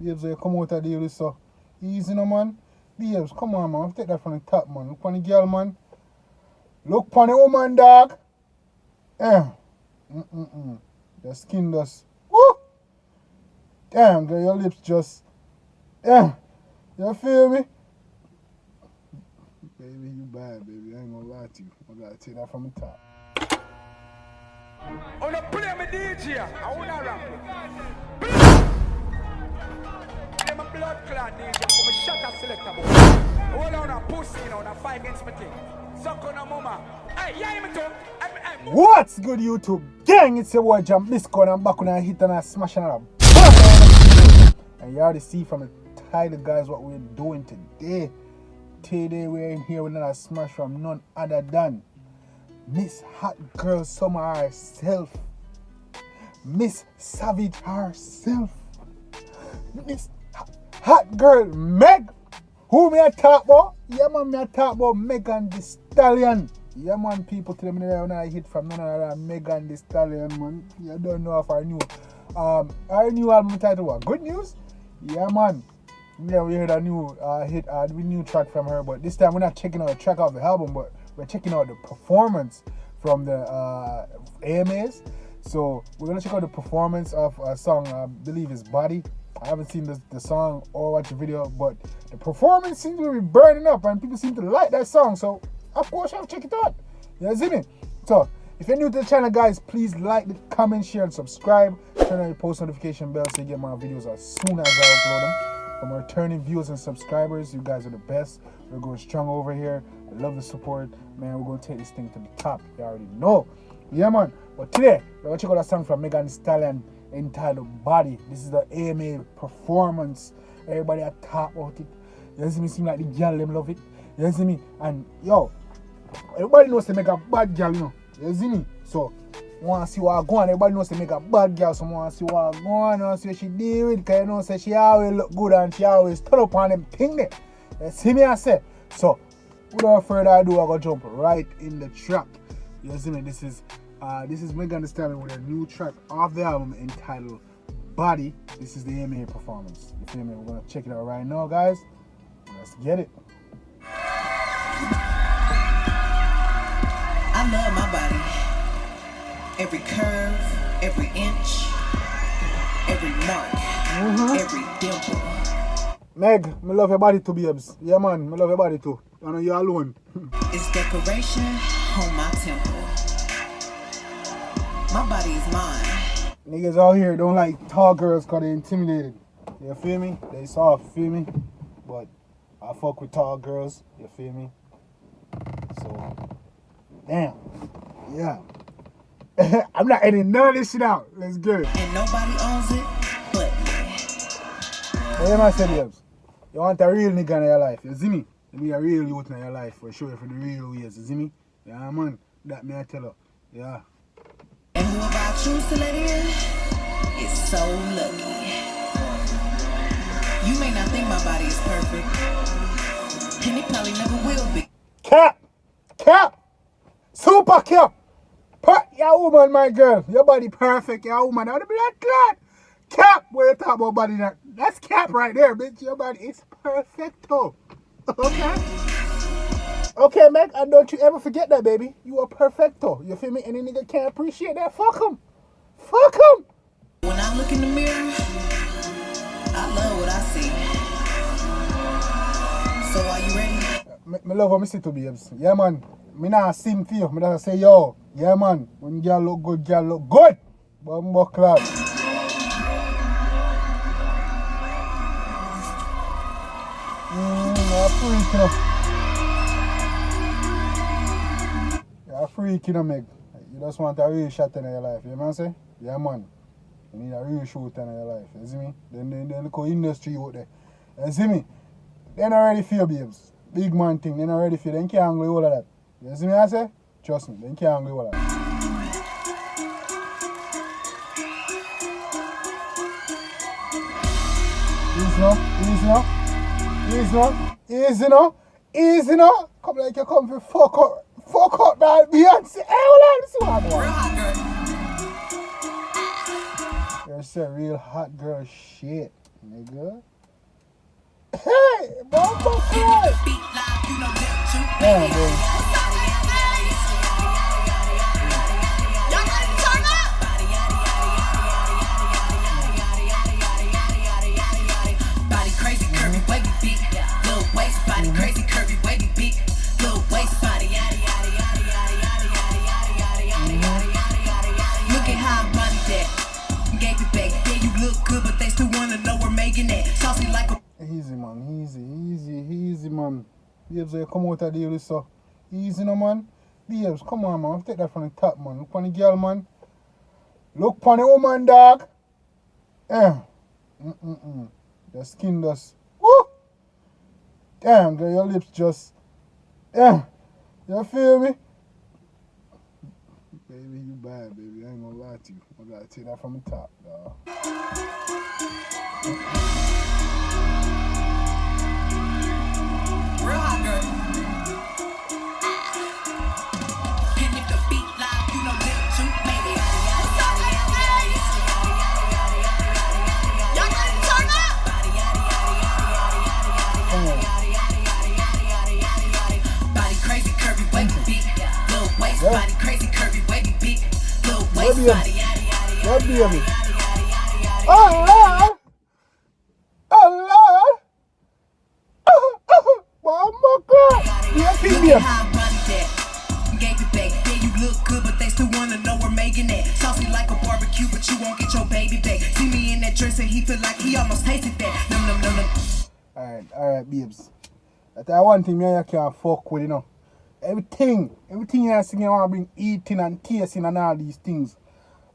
Babes, you come out of the with so. Easy no man. Babes, come on man. Take that from the top man. Look on the girl man. Look on the woman dog. Your skin just. Woo! Damn girl, your lips just. You feel me? Baby, you bad, baby. I ain't gonna lie to you. I gotta take that from the top. On the play me DJ, I wanna rap. I'm a blood clot DJ, I'm a shot a selector boy. Hold on a pussy, you know, a fight against me thing. Suck on a mama. Hey, yeah, me too. What's good, YouTube gang? It's your boy Jambisco, and I'm back on a hit and a smash and a and you already see from the title, guys, what we're doing today. Today we're in here with another smash from none other than Miss Hot Girl Summer herself, Miss Savage herself, Miss Hot Girl Meg. Who me I talk about? Yeah man, me I talk about Megan Thee Stallion. Yeah man, people tell me when I hit from none other than Megan Thee Stallion, man. You don't know if I knew. Our new album title what? Good News? Yeah man. Yeah, we heard a new new track from her, but this time we're not checking out the track of the album, but we're checking out the performance from the AMAs. So we're gonna check out the performance of a song, I believe is Body. I haven't seen the song or watched the video, but the performance seems to be burning up and people seem to like that song. So of course I have to check it out. You see me? So if you're new to the channel, guys, please like, comment, share, and subscribe. Turn on your post notification bell so you get my videos as soon as I upload them. From our returning viewers and subscribers, you guys are the best. We're going strong over here. I love the support. Man, we're going to take this thing to the top. You already know. Yeah, man. But today, we're going to check out a song from Megan Thee Stallion entitled Body. This is the AMA performance. Everybody are talk about it. You see me? Seem like the girl them love it. You see me? And, yo, everybody knows to make a bad girl, you know. You see me? So, want to see what go on. Everybody knows to make a bad girl, so want to see what go on, want to see what she deal with, because you know say she always look good and she always turn up on them thing there. You see me I say? So, without further ado, I'm going to jump right in the track. You see me? This is Megan Thee Stallion with a new track off the album entitled Body. This is the AMA performance. You feel me? We're going to check it out right now, guys. Let's get it. I love my body. Every curve, every inch, every mark, every dimple. Meg, me love your body too, babes. Yeah, man, me love your body too. I know you're alone. It's decoration on my temple. My body is mine. Niggas out here don't like tall girls because they're intimidated. You feel me? They soft, feel me? But I fuck with tall girls. You feel me? So, damn. Yeah. I'm not editing none of this shit out. Let's get it. And nobody owns it but me. What am I saying, babes? You want a real nigga in your life, you see me? You need a real youth in your life for sure, for the real ways, you see me? Yeah, man. That me I tell you. Yeah. And whoever I choose to let in is so lucky. You may not think my body is perfect, and it probably never will be. Cap! Super cap! Your woman, my girl. Your body perfect, your woman. Now the blood clot. Cap! When you talk about body, that's cap right there, bitch. Your body is perfecto. Okay? Okay, Meg, and don't you ever forget that, baby. You are perfecto. You feel me? Any nigga can't appreciate that. Fuck him. Fuck him. When I look in the mirror, I love what I see. So are you ready? Me love what me see to babes. Yeah, man. Me not sing for you. Me just say, yo, yeah, man. When girl look good, girl look good. Bumbo clap. You're a freak, you know. You're a freak, you know, Meg. You just want a real shot in your life. You know what I'm saying? Yeah, man. You need a real shoot in your life. You see me? Then look how industry out there. You see me? They not ready for your babes. Big man thing. They not ready for you. They can't handle all of that. You see me I say? Trust me, they can't handle all of that. Easy now. Come like you come for fuck up that Beyonce. Hey, hold on, see what I'm doing. You're a real hot girl shit. Nigga. Hey, Bumbo Clyde. Yeah, boy. Body crazy, curvy, wavy, big. Little waist, body crazy, curvy, wavy, big. Little waist, body, yada, yada, yada, yada, yada, yada, yada, yada, yada, yada, yada. Look at how I body that. Gave it back. Yeah, you look good, but they still wanna know we're making that. Saucy like a. Easy, man. Easy, man. Babes, you come out of the with so. Easy, no, man. Babes, come on, man. Take that from the top, man. Look on the girl, man. Look on the woman, dog. The skin just. Woo! Damn, girl, your lips just. You feel me? Baby, you bad, baby. I ain't gonna lie to you. I gotta take that from the top, dog. Real hot girl. And if the beat live, you know little too, baby. Y'all ready to turn up? Body crazy, curvy, wavy, big. Little waist, body crazy, curvy, wavy, big. Little waist, body, yada, yada, What yada, baby? yada. Oh, Lord! Oh, Lord! Bumbo Clyde! You think Look me? at how I body that. Gave it back. Yeah, you look good, but they still wanna know we're making that. Saucy like a barbecue, but you won't get your baby back. See me in that dress and he feel like he almost tasted that. Num num num num. Alright, babes. That's one thing me and you can't fuck with, you know. Everything you sing, you want to bring eating and tasting and all these things.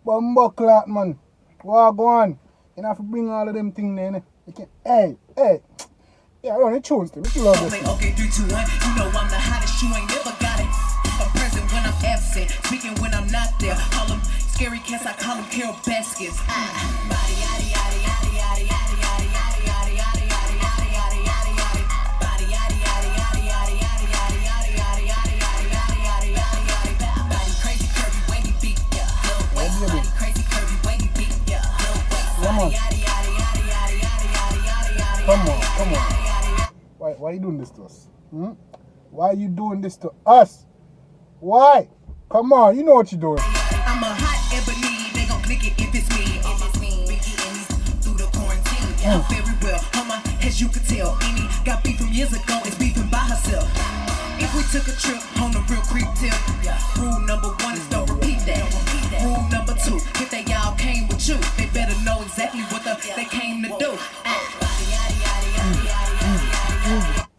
Bumbo Clyde, man. What go on? You have to bring all of them things there, you can. Hey. Yeah, run the tunes to me. You love this. Okay, 3, 2, 1. You know I'm the hottest. You ain't never got it. I'm present when I'm absent, speaking when I'm not there. Call them scary cats. I call them Carol Baskins. Body yada yada yada yada yada yada yada yada yada yada yada yada yada. Body yada yada yada yada yada yada yada yada yada yada yada yada yada. Body crazy, curvy, wavy, big. Little waist, body crazy, curvy, wavy, big. Little waist, body yada yada yada yada yada yada yada yada. Come on. Why are you doing this to us? Why are you doing this to us? Why? Come on, you know what you're doing. I'm a hot ebony, they gon' click it if it's me. Been getting these through the quarantine. Yeah, very well, as you could tell. Any got beef from years ago, is beefing by herself. If we took a trip on the real creep tip, rule number 1 is don't repeat that. Rule number 2, if they all came with you, they better know exactly what they came to do.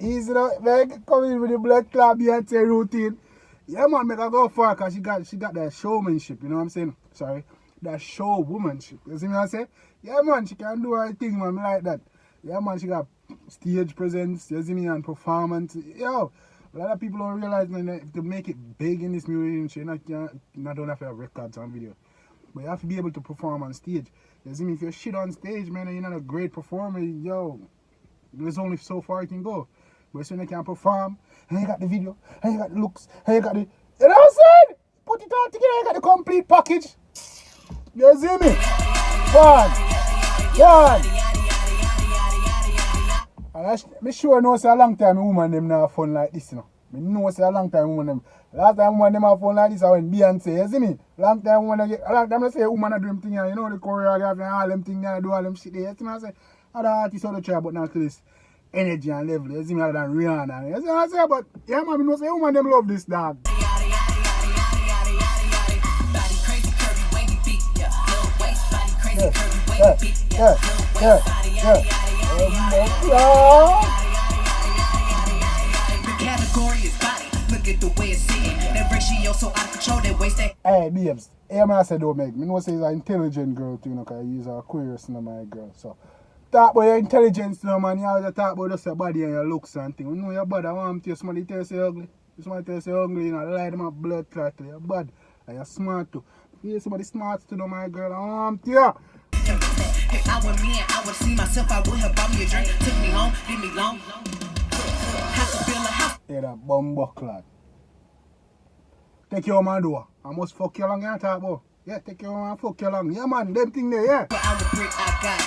Easy now, man. Come in with the blood club Beyonce routine. Yeah, man, make her go far because she got that showmanship, you know what I'm saying? Sorry, that showwomanship. You see me I say? Yeah, man, she can do her thing, man, like that. Yeah, man, she got stage presence, you see me, and performance. Yo, a lot of people don't realize, man, to make it big in this music industry, you don't have to have records and video. But you have to be able to perform on stage. You see me, if you're shit on stage, man, and you're not a great performer, yo, there's only so far you can go. But when you can perform, and you got the video, and you got the looks, and you got the, you know what I'm saying? Put it all together, you got the complete package. You see me? One. And I sure know say a long time a woman them not have fun like this, you know. I know say a long time woman them. Last time woman them have fun like this I when Beyonce, you see me? Long time I say a woman a do them thing, you know, the choreography and all them things, do all them shit there. You see me? I say, other artists all the try, but not to this energy and level. You see me, other than Rihanna. You see what I say? But yeah, man, I know say woman them love this dog. Yeah. The category is body. Look at the way it's sitting. That ratio so out of control, that waste that. Hey, babes. Hey, man, I said don't make me know say he's an intelligent girl too, you know, because he's a Aquarius, you know, my girl. So, talk about your intelligence, you know, man. You always talk about just your body and your looks and things. You know your body, I want to somebody tell you say ugly. Somebody tell you say ugly, you know, lie them up blood clot. You're bad. And you're smart too. If you somebody smart to know, my girl, I want to you. If I were me and I would see myself, I would have bought me a drink. Took me home, leave me long. Have to build a house. Yeah, that Bumbo Clyde. Take your man door. I must fuck you long, you talk about. Yeah, take your man, fuck you long. Yeah, man, them thing there, yeah. But I would brick I got.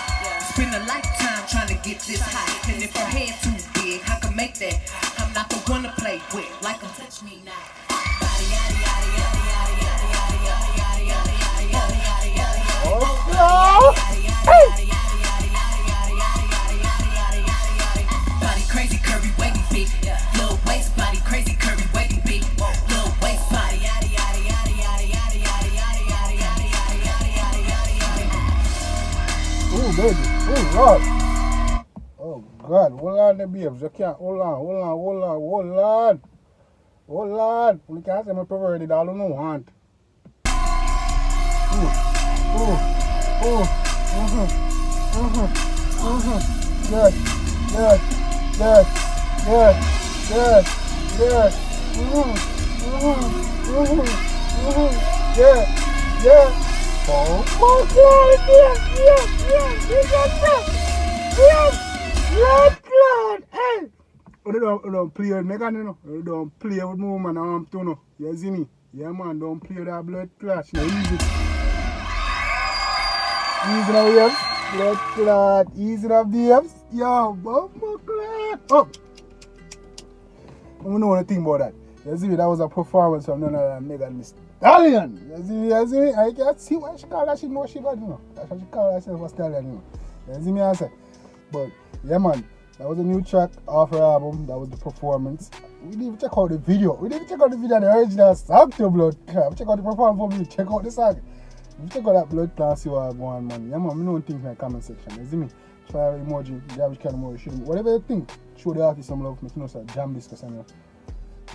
Spend a lifetime trying to get this high. And if her head too big, I can make that. I'm not the one to play with. Like a touch me now. Body crazy, curvy, wavy, big. Low waist body, crazy, curvy, wavy, big. Low waist body. Oh baby, oh Lord. Oh God, hold on the babes. You can't hold on. You can't say my perverted all you know want. Yes. Yeah. Oh God, yes, Lord. Hey. You don't play with Megan, you know. You don't play with woman arm too, no. You see me? Yeah, man, don't play with that blood clash. No, easy. Easy now, yes. Blood clot. Easy now, babes. Yo, bumper clot. Oh. I don't know what to think about that. You see me? That was a performance from none other than Megan Stallion. You see me? I can't see why she call that. She know she got, you know. That's why she call herself a Stallion, you know. You see me? I say. But, yeah, man. That was a new track off her album. That was the performance. We didn't even check out the video. The original song to Blood Clot. Check out the performance for me. Check out the song. If you check out that Blood Clot, see what I go on, man. Yeah, man. I don't think in the comment section. You see me? Try an emoji. Garbage can emoji. Show me. Whatever you think. Show the artist some love. Make you know, sir. Jambisco, something.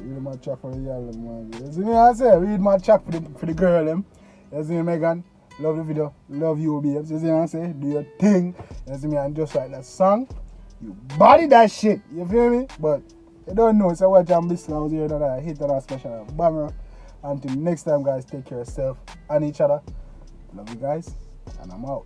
Read my track for the girl, man. You see me? I say, read my track for the girl, them. You see me, Megan? Love the video. Love you, babes. You see me? I say, do your thing. You see me? And just like that song. You body that shit, you feel me? But you don't know, so what Jambisco, I was here another hit and a special banger. Until next time, guys, take care of yourself and each other. Love you guys, and I'm out.